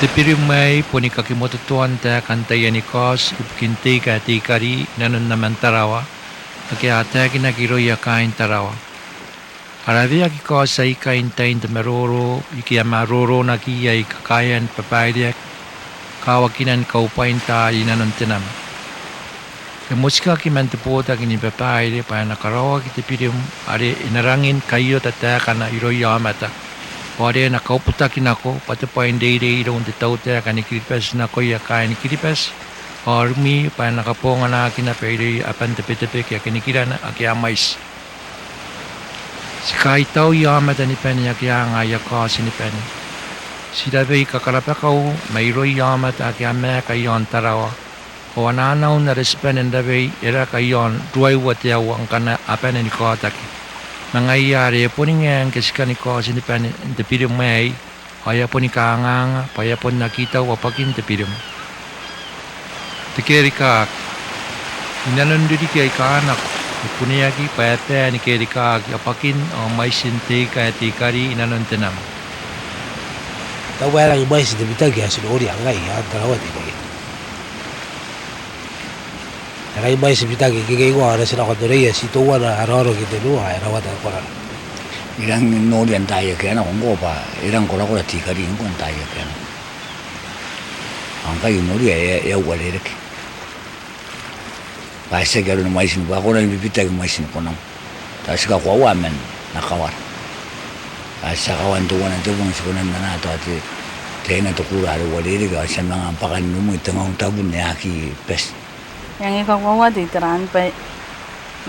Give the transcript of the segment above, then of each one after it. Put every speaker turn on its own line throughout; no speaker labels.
Tepirimay punikakimototuan ta kantayanikos upkinti ka tikari nanon naman tarawa akyata kinagiroya kain tarawa. Aravia kiko sa ikain tain tamaroro ikiamaroro na kiyay kakayan papaydak kawakinan kaupain ta inanon tinam. Kemusika kimantipota kini papayde pa nakarawa kitipirim are inarangin kayo tataka na iroya mata. Wade na kauputa kinako patapain day doon titauta kanikilipes na koya kain kilipes army pa nakaponga na kinapede apan tepe-tepe kaya kinikira na akyamais si kaitaw yamat ni pen yakya nga yaka sinipen sidabe kakalapakaw mayroy yamat akyame kayon tarawa o ananaw na respen dabe era kayon duay watyaw ang kana apan ni kataki nangyayari po niya ang kasikani ko sinipan tepirim may kaya po ni kaangang kaya po nakita wapakin tepirim tekeri ka inanon dudi kay kaanak puniyagi payate ni keri ka apakin o may sinte kaya tikari inanon tenam
tawala yung may sinibita kaya sinuri ang ngay ang tarawa di ba Rai mai sibita ke ke wa ra sina ko dore ya si to wa ra ro ke de lu ha ra wa da ko ra
ilang no lian dai ke na ngo ba ilang ko ra ko ti ka ri ngo dai ke na ang kai no ri ya wa le ke ba se ga lu mai sin ba ko ra bi bita ke mai sin ko na ta si ka ko wa men na ka wa sa ka wan to wa na to bang si ko na na to ati te na to ku ra wa le ga sa na pa kan no mo tangong tabun ya ki pes
yang ikaw di teran pa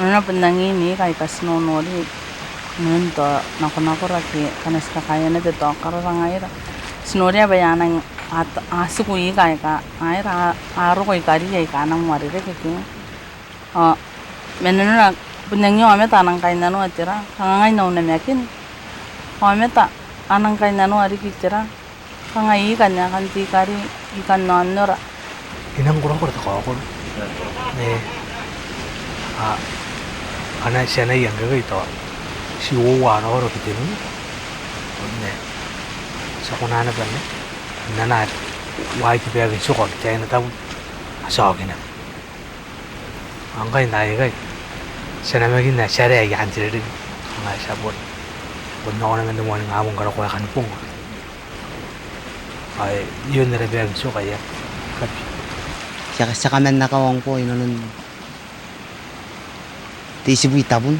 nuna pendangi ni kay kasno nori nun to nako raki kanas kakaya na to karang aira snori bayanang at asukui kay ka aira aro koy kari ay kanang mari re ke menuna pendangi ame tanang kay nanu atira kangai no na mekin ame ta anang kay nanu ari kitira kangai kanya kan ti kari ikan nonora
inang kurang ko ta ko 네. 아나 시안에 연결이 또 시오와나 그렇게 되는 네. 서고나 하나 봤네. 나나 와이트 배가 저거 때는 다 사오기는. 안 가이 나이가 세나맥이 나 샤레 안 들으리. 나 샤본. 뭐 나오는 데 뭐는 아무 거라고 하는 뽕. 아이 이혼들의 배가 저거야.
Saka man nakawang po inon tisibu itabun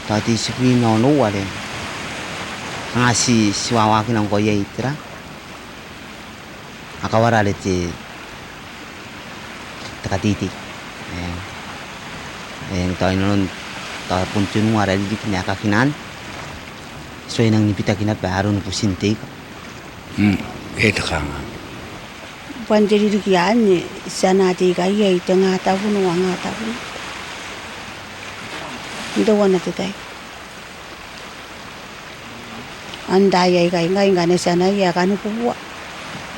ta tisibu no wale ngasi siwawa kinang ko ye itira akawara leti takatiti to inon ta puntun wara di kinaka kinan so inang nipita kinat baru no pusinte
eta kanga
Pandiri kiani sana ti kaya itanga tabu no anga tabu. Ito wana tutay. Andaya kay ngane sana ya kanu puwa.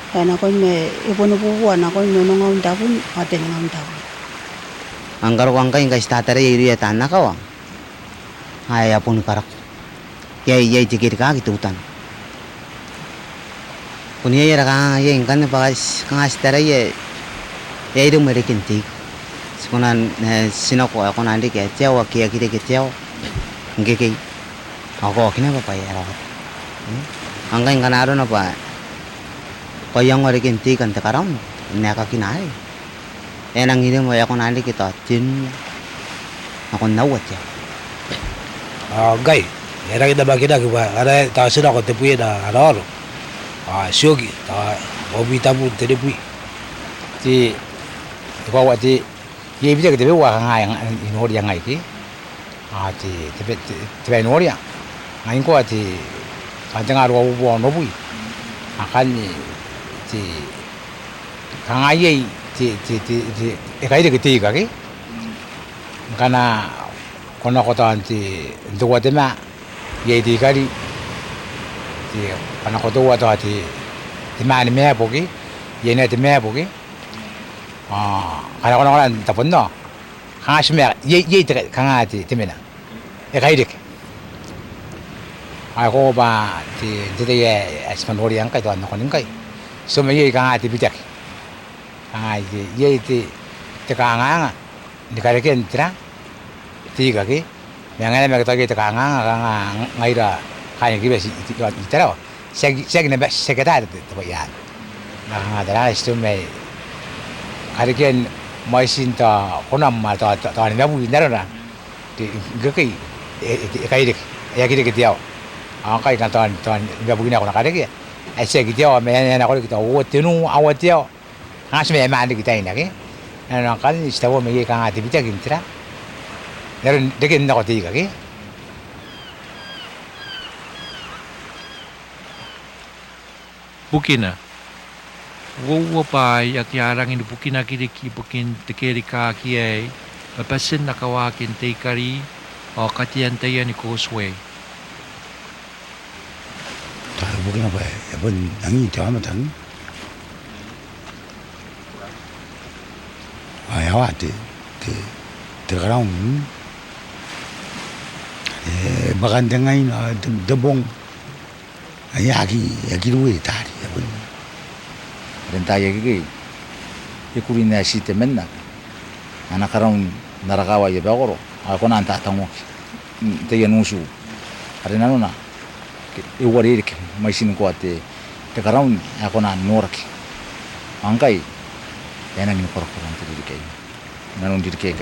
Kana ko me ipono puwa na ko me no ngam tabu ate ngam tabu.
Anggar ko angkai ngai statare iri ya tanah kawa. Ay apun karak. Yai jikir ka gitu utan. Punya ya raka ya ingkan bagas kangas tera ya itu mereka nanti sekonan sinoko aku nanti kayak jauh kia kita jauh ngeke aku kenapa pak ya rawat angka ingkan ada napa kau yang mereka nanti kan sekarang neka kinai enang ini mau aku nanti kita tin aku nawat ya
gai era kita bagi dah kita ada ta sina ko te puye da aro siogi ta obi tabu te pui
ti ko wa ti ye bi te wa ngai no ri ngai ti ti te no ri ngai ko ti ka ro wo no bui akan ni ti ngai ye ti e kai de ti ka ki kana kono ko ta ti ndo wa te ma ye ti ka ri ti kana ko to wa ta ti ma ni me bogi ye ne ti me bogi kana kono ran ta ponno 강아시면 얘 강아지 되면은 애가 이렇게 ko ba ti ye asman ori ang kai to an ko ning kai so me ye ka ti bitak ye ti ka nga ni ka ken tra ti ka ki yang ngene me ka ti ka nga ngai ra kai ki be si ti tra seg ne be sekretary to ya nga dara sto me ka ken mai sin ta konam ma ta ni na bu ni ra ti ga kai kai dik ya ki dik tiao ang kai kan ton ga bugina ko nakare ki ai se ki tiao me na ko ki to wo tinu awa tiao ha se me ma ndi ki tai na ki na kan ni sta wo me ki kan ati bita ki tra ner de ki na ko ti ka ki
Bukina. Wo pa yak yarang in bukina ki bukin tekeri ka ki ai. Papasin nakawakin te kari o katian tayan ni causeway.
다 보기나 봐요. 이번 양이 저하면 아야 들어가라면 바간댕아이나 더봉 야기로 해 다리 이번 렌타 얘기 이꾸리 내시 때문에 아나 가라운 나라가와 예배고로 아고 난다 당고 대연우수 아레나노나 이월이 이렇게 마시는 것 같아. 그러면 아고나 노랗게 안가이 얘는 거꾸로는 이렇게 나는 이렇게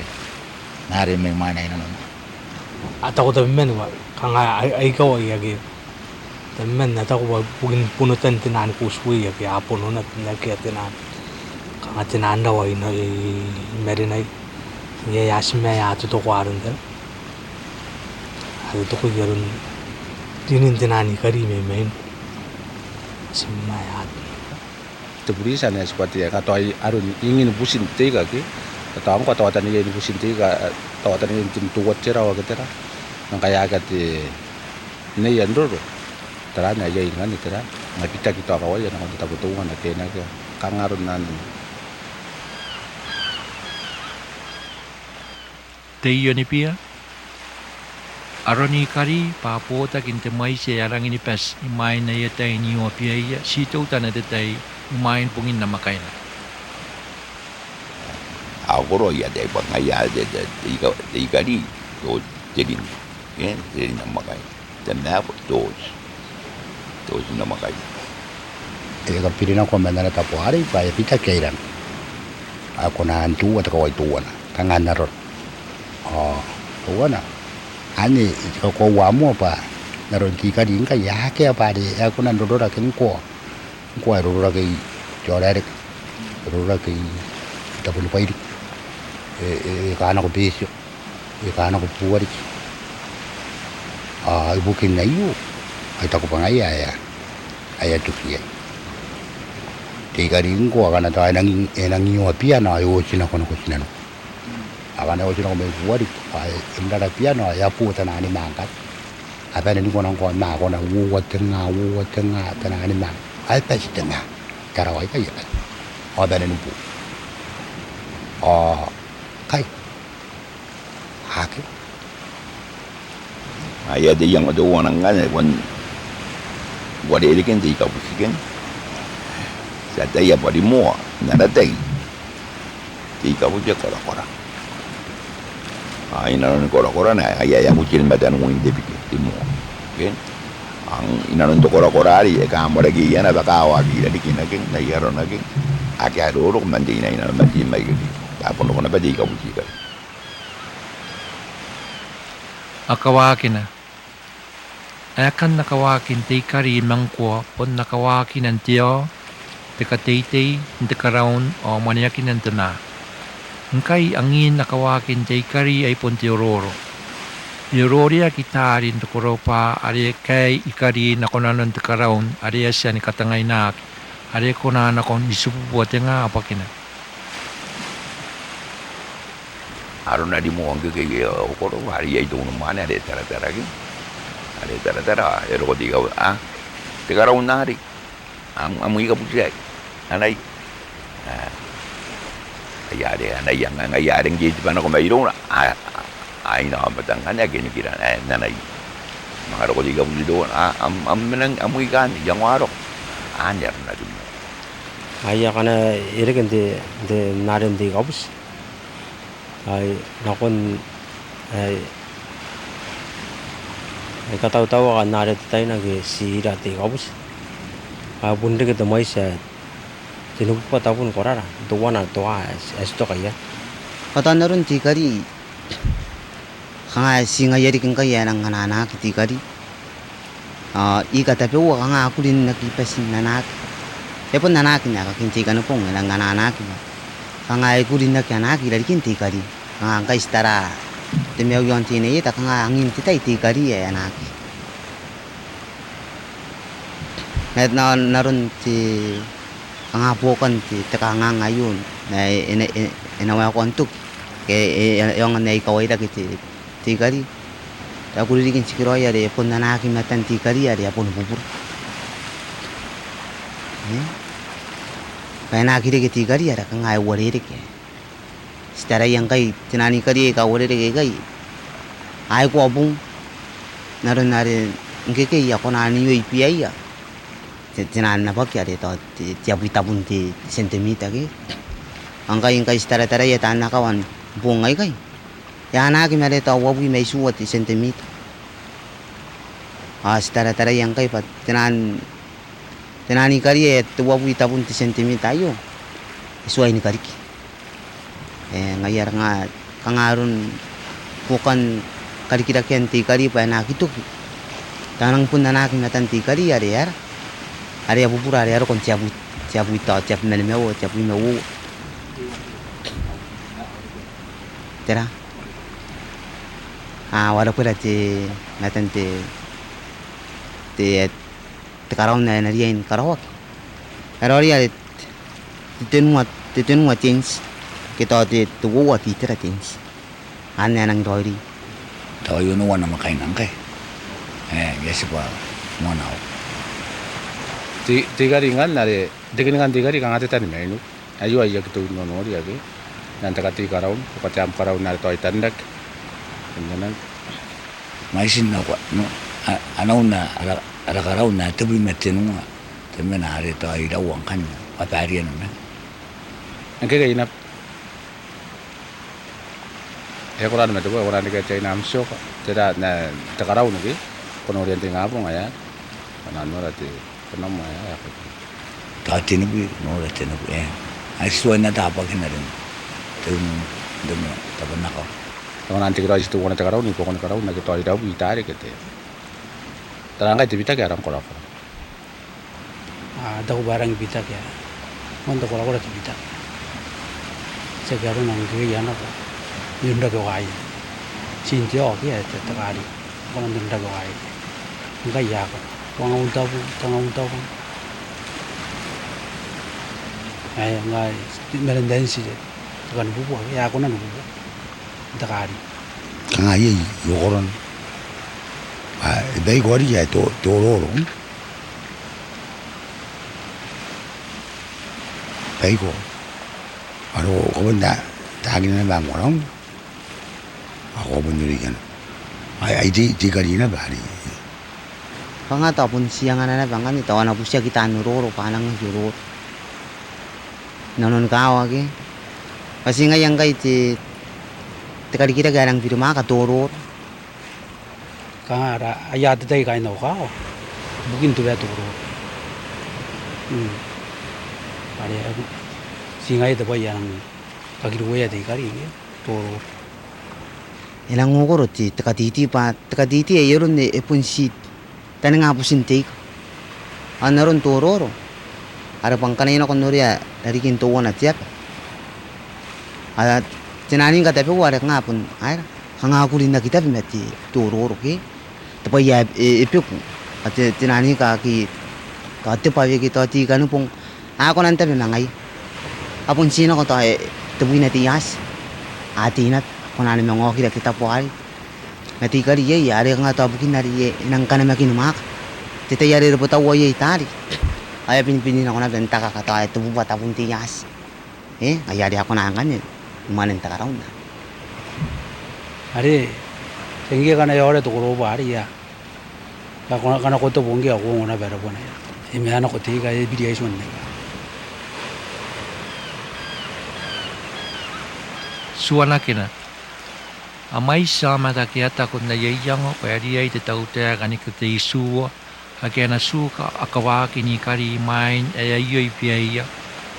나를 맹만해 나는
Ataku tabi men wa kanga ai ka wa yagi tabi men na taku wa bugin punutan tinan ku suwi yagi apono na ke tinan kanga tinan da wa ina merinai ye yasime ya tu to kwarunda adu to ku yarun tinin tinani kari me men simma ya
Teburisana seperti ya kata arun ingin busin tiga ki kata ko tawatan ye busin tiga tawatan ye tim tuwat cera wa ketera nang kaya agati ne yandro tara na ye ingan tera ngapita kita ka wa ya nang ta butuan na kena ka kangarun nan
Teyo ni pia. Aroni kari papota kinte mai se yarang ini pes imain na yata ini o pia iya sito tana detai umain pungin na makaina.
Agoro ya de bangaya de ikari to jadi na makai dan na tos na makai
Ega pirina ko mandana tapuari pa pita kairan ako na antu at ko ituan kangan na ron tuana ani ko wamo pa naron ki ka din ka ya ke pa de ako na ro ra ken ko ro ra ke jora re ro ra ke ta pul pai ka na ko bisyo ka na ko puari bukin na yu ay ta ko pa ngaya aya tu ki te ka din ko ka na ta nang yu pia na yo china ko no agana o chino me wari ai indara piano ya puta na ni manga apa ni ko nang ko ma ko na wo tenga ta na ni mang ai pa tenga kara wai ka ya o da ni pu kai hake
aya de yang do wana ngane wan wade ken di ka busiken sa ya body mo na da dai di ka buja kala kora inaron kora na aya bucil madan mo inde biki mo ken ang inaron to kora ari ka amore gi yana bakawa gi di kinakin na yaro na gi akya ro mandi na inaron mandi mai gi apon ko na badi ka bucil
Akawakin na. Akan nakawakin te kari mangkwa pon nakawakin ang tiyo teka tete teka raun o maniakin ang tana. Ngkai angin nakawakin te kari ay pon tiyororo. Tiyorori kita rin tukuro pa ari kay ikari nakonanon teka raun ari asya ni katangay nak ari ko na nakon isububuat nga apakina.
aruna di mo ang ke ko ro hari ai to no mana de tara ki ale tara ero ko diga te gara unari am iga putrai anai ayare anai yang ayare ngi bana ko mai ro ai na batang ana ke ni kira nanai Mangaro ko di ka muli doon. Menang amoy kan yang warok. Anyar na dun.
아이야 가나 이렇게 근데 나름 데가 없어. 아이 나건 아이 kata tahu kan nare tayo nagi sira ti kabus bunde ke temai sa tinu pa tapun korara tuwa na tuwa esto kaya
kata narun tikari kanga singa yari kanga yana ngana ki tikari i kata pe wa kanga akurin na ki pasin nanak e pun nanak na ka kinti kan pong na ngana anak kanga akurin na kana ki lari kinti kari kanga ka istara te meu yon tine ita kanga angin titai tikari ya anak net na narun ti kanga pokan ti tekanga ngayon na ina wa kontuk ke yung na ikaw ay dagiti tikari ta kuri kin sikiro ya re pun na ki matan tikari ya re pun bubur kaya na kiri ke tikari ya kanga ay wari re ke setara yang kai tinani kari ka wari re ke kai ay ko abung narun nare ngeke ya kona ni yo ipi ya tinan na bakya re to tiabu tabun ti sentimita ke angkai ingkai setara ya tanah kawan bungai kai ya na ki mere to wabu mai suwa ti sentimita setara yang kai pat tinani kari tu wabu tabun ti sentimita yo suai ni kari ki ngayar nga kangarun bukan kari kita kenti kari pa na kitu tanang pun na ki matan ti kari ya Ari abu pura ari kon ciabu ita ciabu melemeo ciabu mewo tera wala pura ti matan te karaw na nariyan karawak karori ari titenua tins kita te tuwa ti tera tins anna nang dori
Tahu yun wana makain angke. Biasa pa mana.
Tigari ngan nare dekingan tigari kang ate tan menu. Ayo ayo gitu nonori age. Nanta kati karaun, pacam karaun nare toy tandak. Kemudian
Maisin na ko no anaw na ara karaw na tabi metenu temen are to ay dawang kan paparian na.
angke kay inap. Koran metu koran ke China amsyo teda na takarau nugi kono oriente ngapong aya. Kanan marati konom aya.
Tati nubi no rete nubi ay suwa na tapa kinarin. Dum tapan nako.
Kawan anti kira itu kono takarau ni kono takarau na kita ida bi tare kete. Tarangga tibita ke aram kolak.
daw barang bitak ya monto kola kola bitak segaro nang ge yana ko yunda ko ai chin jo ke ta ta ri ko nang yunda ko ai ngai ya ko wang unta bu ai ngai meren den si kan bu bu ya ko nang bu ta ri
kanga ye yoron dai gori ya to roro Paigo, baru kau benda tak kena bang orang, aku benda ni kan, ai di kali ni bari.
Pangat apun siang anak pangat ni tahu anak usia kita nurur, panang jurur, nanon kau lagi, pasti ngai yang kai ti, tekadi kita garang di rumah katoror,
kang ada ayat tadi kai nau kau, mungkin tu dia turur. Ada aku singai tu bayar yang kaki dua ya dikari turur.
ilang ngoro ti tekaditi ya yorun ni epun sit, taneng apusin tik, anaron tororo, ada pangkanina konoria dari kintuan aja, ada cenaning kata pe wara ngapun, air, hangakulin na kita pemati tororo ke, tapi ya epiku, ada cenaning kaki, kate pawe kita ti kanupong ako nanta menangai apun sino ko tayo tubuy na tiyas atinat kung ano mga kita puari nati kari ye yari nga tabukin nari ye nang kanama kinumak tita yari rupo tawa ye itari ay pinipinin ako na benta ka tayo tubo pa tapong tiyas ayari ako na angan umanin takaraw na
Ari, tinggi kana yore tu kuro bari ya, kana ko to bonge ako ngona bera bona e me ana ko te ga e bidi ai son ne
Suana kina. Amai sama ta kia ta ko na yeyango ko ari ai te tau te gani ko te isua. Hake ana suka akawa ki ni kari main e ai ai pia ia.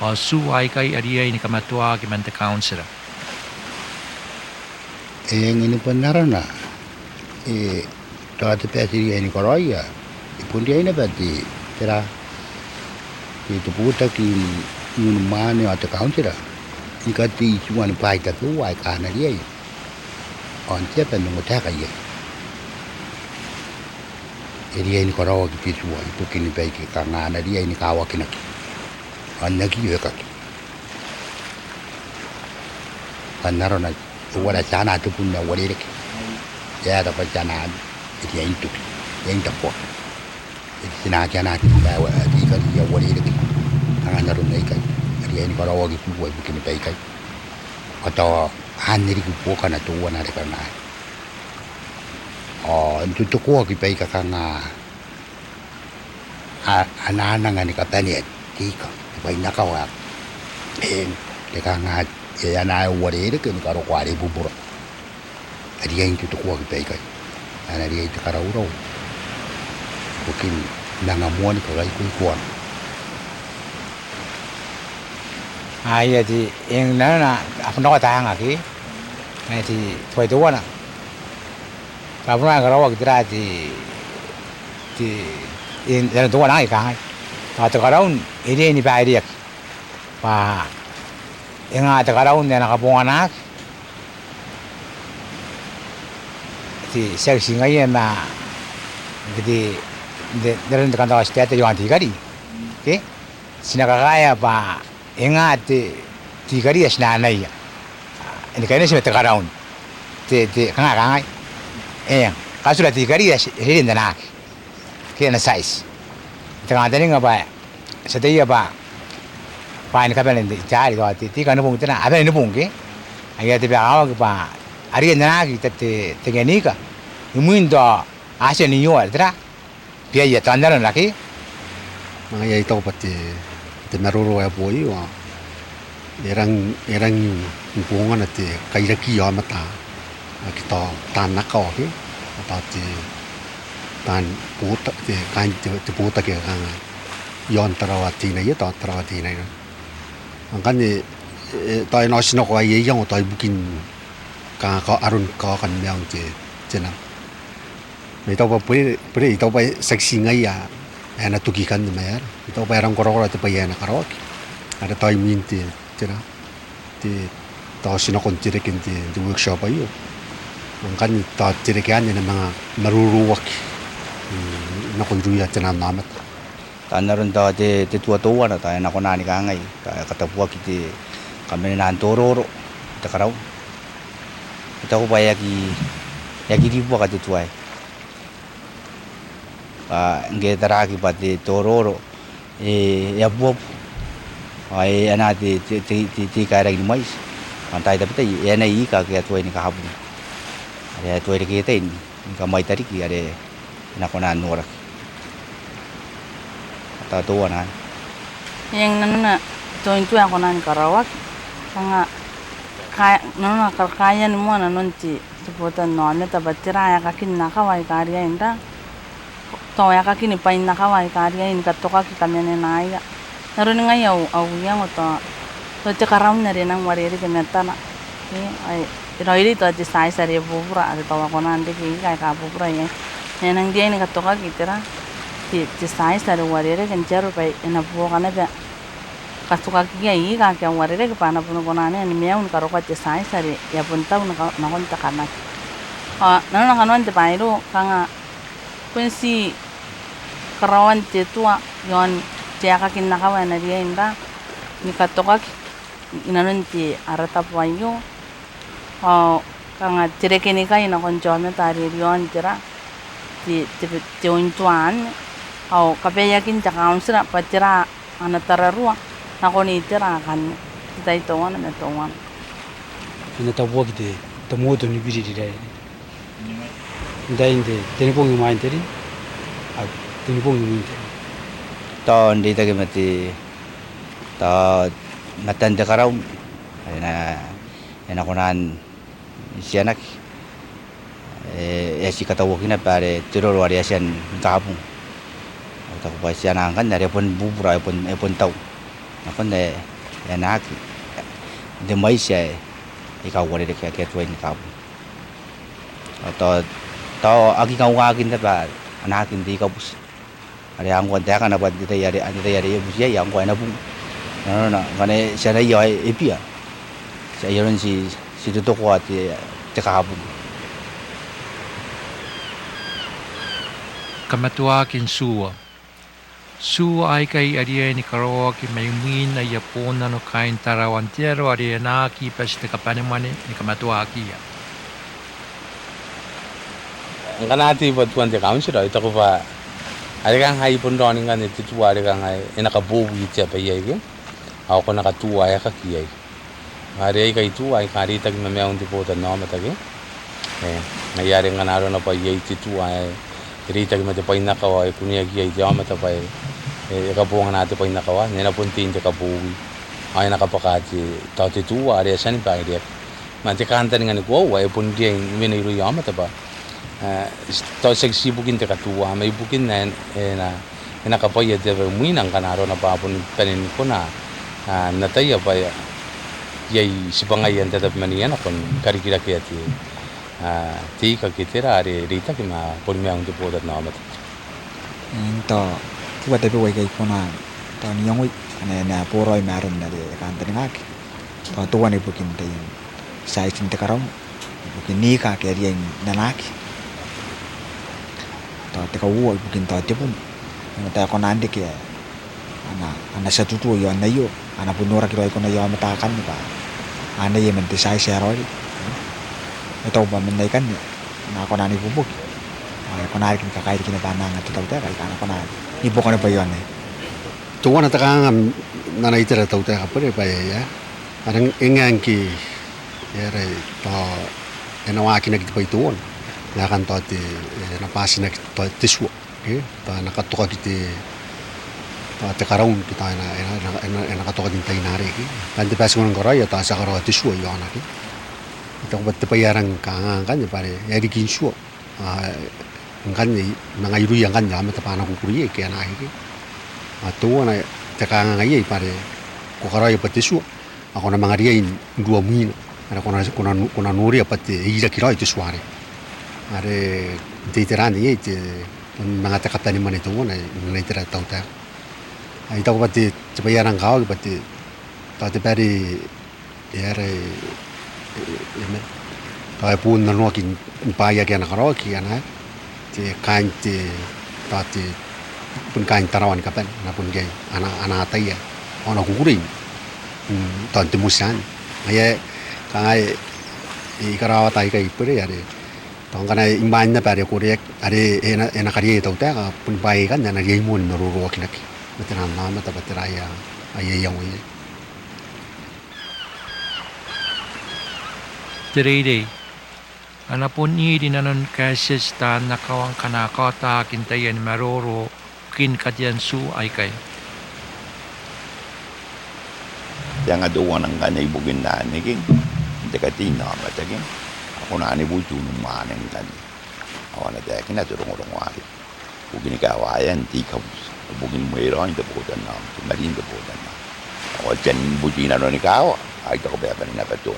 O su ai kai ari ai ni kamatua ki man te councilor.
E ngini panarana. E toa te pētiri ai ni koroia. I pundi ai na pēti tera. I te puta ki ngunu maane o te councilor. I ka ti suani pai ta tu ai ka na ri ai. On te pe no te ka ia. E ri ai ni koroa ki pisu ai tu ki ni pe ki ka nga na ri ai ni ka wa ki na ki. On na ki e ka ki. Panarana wala sana tu pun na wale ki. Ya da pa sana e ri ai tu. Ya ta po. E sina kana ki ba wa di ka ya wale ki. Ka na ro nei ka. Ri ni koroa ki pu ai ki ni pe ka. Atau haniri ki po kana tu wana re kana. Tu tu ko ki pe ka kana. Ana ngani ka tani ti ka. Pai na ka wa. Le ka nga e ana wore re ki ni ka ro kwa re bu bu. Ri tu tu ko ki pe ka. Ana ri te ka ra uro. Ko ki na nga mo ni ka ga ku ko.
Ai thì em nói là không nói tang à cái này thì thôi tôi quên à và bữa nay cái đó cái ra thì em là tôi nói cái và tôi cái đó ý đi bài đi và em ngay tôi cái đó này là cái bông anh thì sẽ sinh cái mà cái để đến cái đó sẽ tới joan thì cái đi cái xin cái và engate tigari asna nai ini kaina se metagaraun te kanga kangai kasura tigari hirin dana ke na size tanga dani ngaba sedaya ba pain ka belen jari do ti kana bung tena ada ni bung ke aya te ba awa ba ari dana ki te tegeni ka imuindo ase ni yo altra pia ya tandara laki
Mga ito pati te maroro e boi wa erang bunga na te kaira ki yo mata ki to tan na ko ki ta te tan puta te kan te puta ke kan yon tarawati na ye to tarawati na ang kan ni toy no sino ko ye yang toy bukin ka ko arun ko kan myang te chena mai to pa pre to pa seksi ngai ya ana tuki kan mayar ito pa rang korokoro te pa yana karok ada toy min te tira te to sino kon tire kin te workshop ayo ang kan to tire kan na mga maruruwak na kon ruya tena namat
tanaron to te tua tua na ta na kona ni ka ngai ka ta puak te kami nan tororo ta karau ita ko pa yaki di puak te tuai nge taraki pati tororo ya buop ai ana ti ka rai mais antai tapi te ena I ka ke tuai ni ka habu ya tuai ke te ni ka mai tari ki ade na kona nora ta to na
yang nana to itu aku nan karawak sanga kaya nana kaya ni mo na nonti sebutan nonne tabatira ya kakin nakawai karya inda to ya ka kini pain na kawai karya in ka to ka kamene na ya naron nga yaw yang to te karam na rin ang wariri ke metana ai roiri to ti sai sari bubura ate to ko nan de ki kai ka bubura ye nenang dia ni ka to ka kitira ti sai sari wariri ke jaru pai ena bu kana ba ka to ka ki ai ka ke wariri ke pana puno ko nan ni meun ka ro ka ti sai sari ya pun tau na kon ta kana nanon kanon te pairu kanga kunsi karawan te tua yon te akakin nakawan na dia inda ni katoka inanon ti arata payo kanga tirekeni ka ina kon jome tari yon tira ti untuan kapeyakin ta kaunsra patira anatararua nakoni tira kan kita itongan na tongan
ina tawo kite tamo to ni biri dai ndai inde teni ko ngi mai teri tinipong yung
to dito kay mati to matanda ka raw na kunan siya nak si katawag na pare tirol wari siya kapong ako pa siya na kan na pun bubura pun taw ako na nak de mai siya ikaw wari de kaya tuwin kapong to agi kawagin na ba anak hindi ka bus ada yang kuat kan apa kita yari busia yang kuat na pun na kane siya na yoy ipia siya yon si tutok kuat tekahapon
kamatuakin suwa ay kay ariya ni karaoke may min na yapon na no kain tarawan tiyero ariya na kipas na kapanimani ni kamatuaki ya.
Ang kanati ba tuwan te kaunsi ito ko pa ada kang hai pun running kan itu tua ada kang hai nakabubu itu apa ya gitu ako nakatua ya kakiyay ada kay tua ay kari tag na meron tipo ta no matagi nangyari nga naroon na pa ya itu tua ay diri tag mata pa inakawa ay kunya kiyay diya mata pa ikabungan natin pa inakawa nila puntin te kabuwi ay nakapakati tao te tua ada san pa ay mati kantan nga ni ko ay pun dia miniru ya mata pa to seksi bukin te katua may bukin na kapaya te muinang kanaro na papun tanin ko na nataya pa yay sibangayan tetap manian akon karikira kaya ti ka kitira ari rita ki ma pulmiyang te podat na amat
to kuwa te buway kay kuna to niyong na poroy maron na kantan ngak to tuwa ni bukin te sa isin te karam bukin ni ka kaya yang nanaki to te kawo bukin to te pun ta ko nande ke ana satu tu yo na yo ana punora kiro ko na yo mata kan ba ana ye men te sai sero ito ba men nai kan na ko nani bubuk ko na kin ka kai kin ba na ngata ta kai kana ko na ibo ko na ba yo ne
tuwa na takangan na naitira tau te hapure pa ya arang engang ki yare to enawa ki na ki pa ituon na kan to te na pasi na to tiswo ta nakatoka kite te karaun kita na nakatoka din tay nare ki kan te pas ngon koray ta sa karo tiswo yo na ki ito ko te payarang kangan kan pare ya di kinsuo kan ni mga iru yang kan jam te pana ku kuriye ki na ki atu na te kangan ai pare ko koray pa tiswo ako na mga riya dua min ana kona nuri pa te ira kiray tisware are diteran ye te mga takapani man ito na naitira tau ta ai tau pati cepayaran kau pati tau te pari yare kau pun na nokin paya kena karo kiana te kain te tati pun kain tarawan kapan na pun gay ana taya ona kukurin tante musan ay kai ikarawa tai kai pure yare tong kana imban na pare korek are ena kariye tau ta pun bai kan na ye mun no ro kinaki matana na mata batraya aye yang we
Tirede anapun ni dinanon kases ta nakawang kanakota kintayan maroro kin kadian su ay kay
yang ada orang ang kanay bugin na naging dekatin na mataging ako na ni buju nung manang kan awan na dekin na turong wari bugin kawayan ti kabus bugin mo iro hindi budan na marin do budan na o jan buju na no ni kawa ay to ba ba na patung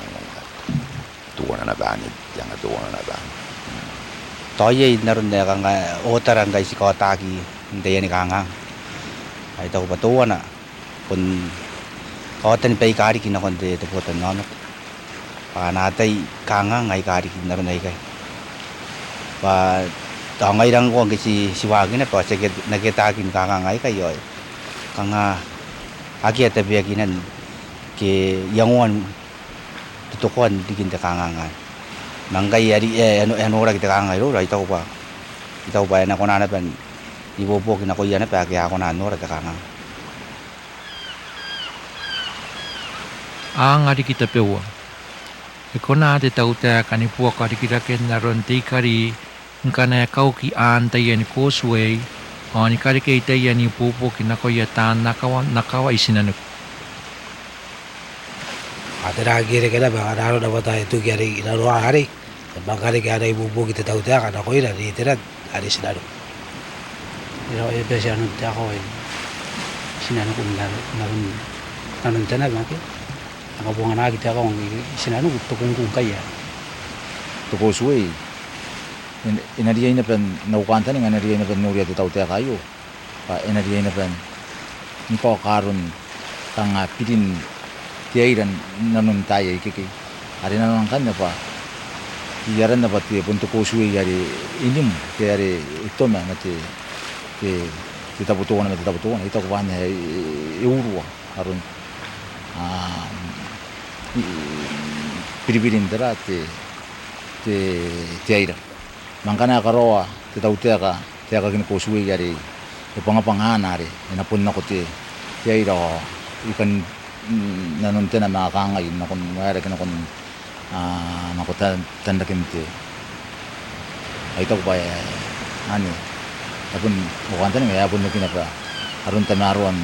tuwa na bani yang tuwa na bani
toye naron na kang otarang kay si kotaki hindi yan kanga ay to ba tuwa na kun kotan pa ikari kinakonde to potan namat panatay kanga ngai kari kinaron ay kay pa tangay lang ko kasi siwagin na pa sige nagitakin kanga ngai kayo kanga aki at biyaginan ke yangon tutukon digin ta kanga ngai manggay ari ano ora kita kanga ro ito pa na ko na pan ibobo kinako yan pa kaya ako na ano ora ta kanga
ang ari kita pewa ikona te tauta kanipua kari kita ken naron te kari ngkana kau ki an tayen causeway Oni kari ke ite ya ni pupu kinako ya tan nakawa isinanuk.
Atera gere kena ba naro na bata itu gere naro hari. Bangkari ke ada ibu kita tahu dia kan aku ira di tera hari sinanu. Ira e besi anu dia ko e. Sinanu kumlar nanun tena ba ke. Ako bunga na kita ko sinanu tukung kaya.
Toko suwe. Inaria ina pen naukanta ni inaria ina pen nuria tu tau te kayo. Pa inaria ina pen ni ko karun tanga pidin tiairan nanun taya ikiki. Ari nanun kan pa. Yaran na pati pun toko suwe yari inim te yari itoma mati te tabutuan ito ko banya eurua harun piripirin tera te tiairan. Mangkana karoa te tau te kini ko suwe yari pangapangana ari ina pun nako te aira ikan nanun tena makanga ina kon wala kina kon nako tanda kinte ay to ba ani apun bukan tani ya apun kina pa arun tamaruan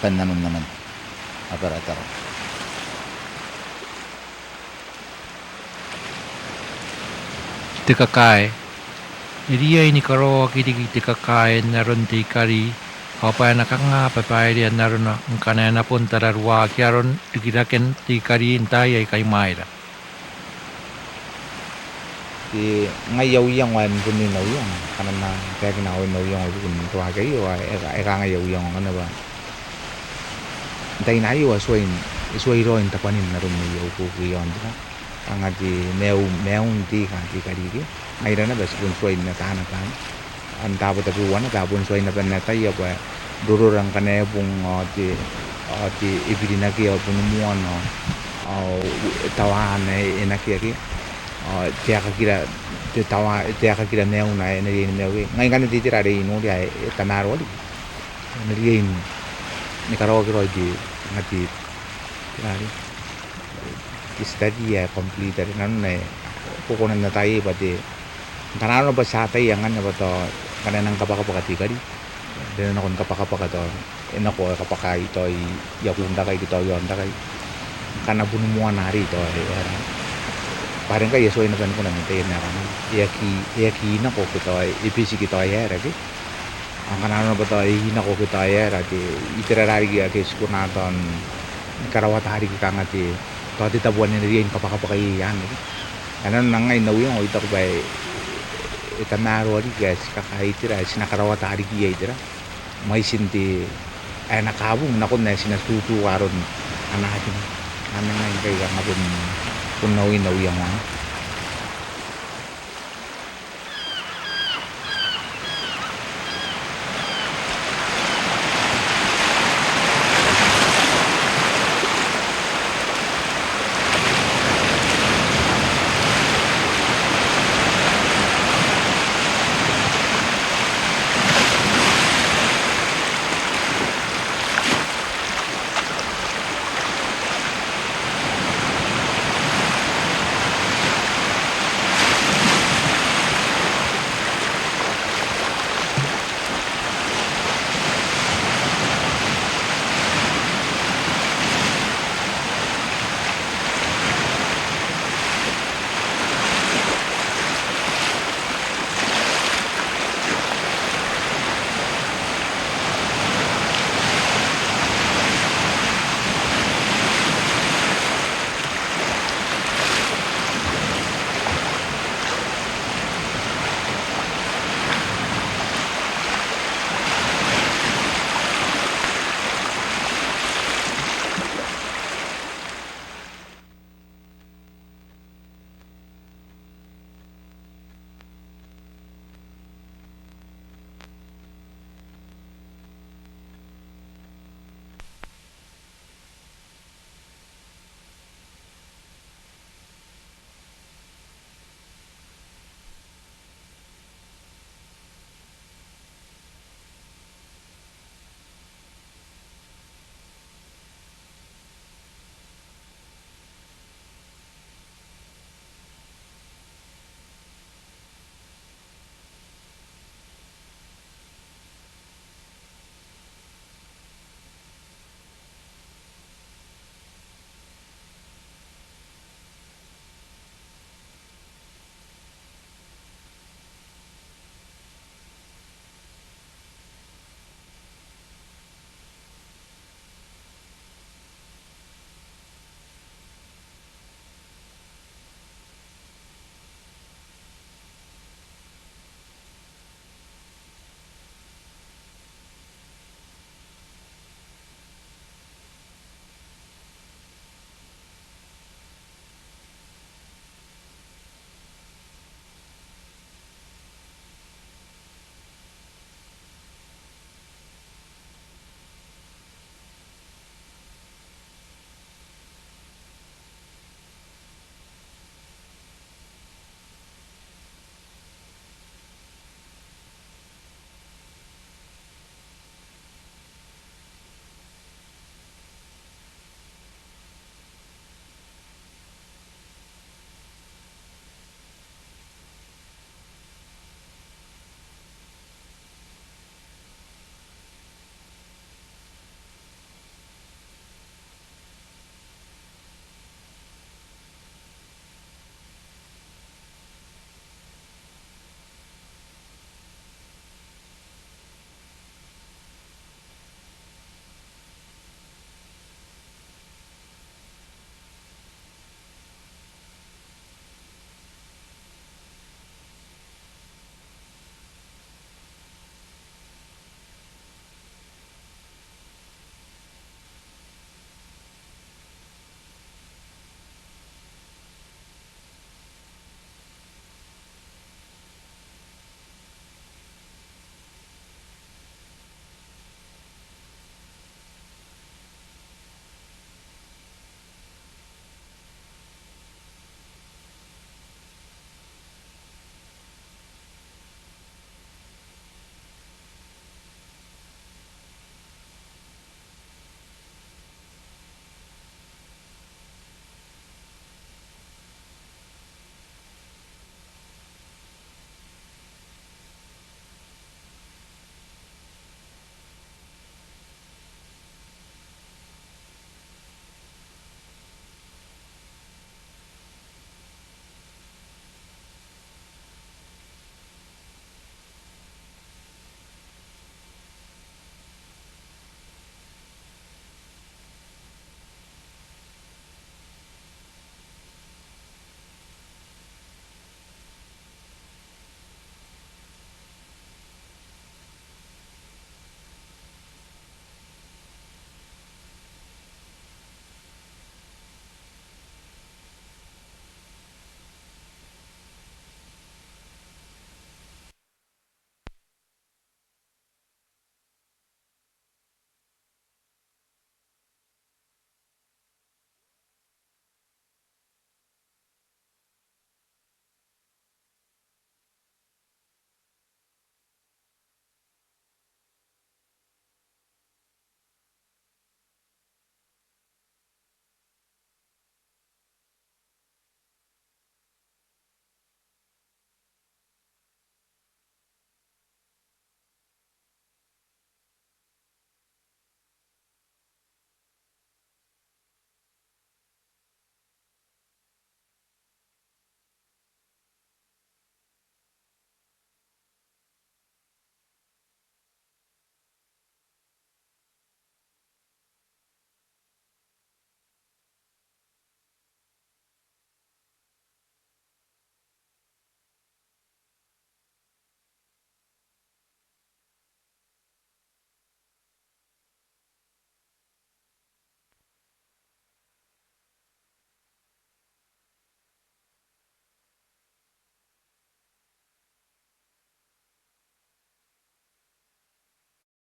ikan nanun aparatar.
Tikakai. Iria ini karo kiri tikakai naron tikari. Apa yang nakanga papai dia naron ngkana na pun tararwa kiaron dikiraken tikari intai ay kay maira.
Thì ngay dâu yang ngoài pun ni nau yang karena kayak kena nau yang pun tu agai wa era ngay dâu yang kan ba. Dai nai wa suai roin tapanin naron ni yau ko yang tu. Angati meung ti kan ti kari ki ai rana bas pun suai na tan anta ba tapi wana ta pun suai na pen na tai apa duru rang kane pung ti ibidina ki pun muan tawa na enaki ki tia kira te tawa tia kira meung na ni meung ngai kan ti tira dei no dia tanaro di ni ni karo ki roi di ngati tari study ya complete dari nan ne pokoknya na tayo pati karena ba sa tayo yang ano ba to kana nang kapaka tikari dan nakon kapaka to enako kapaka ito yakunda kay kito yonda kay kana bunumuan hari to parang kay yeso ina kan ko nang tayo na kana yaki na ko kito ipisi kito ya ragi ang kana ba to ina ko kito ya ragi iterarari ya kay skunaton karawat hari kita ngati tadi tabuan ni riyan kapakapakai yan ano nangay nawiyong ito ko ba itamaro ri guys kakaitira sinakarawat hari giya itira may sinti ay nakabong nakon na sinasutu karon anatin anang ngay kay ngapon kun nawiyong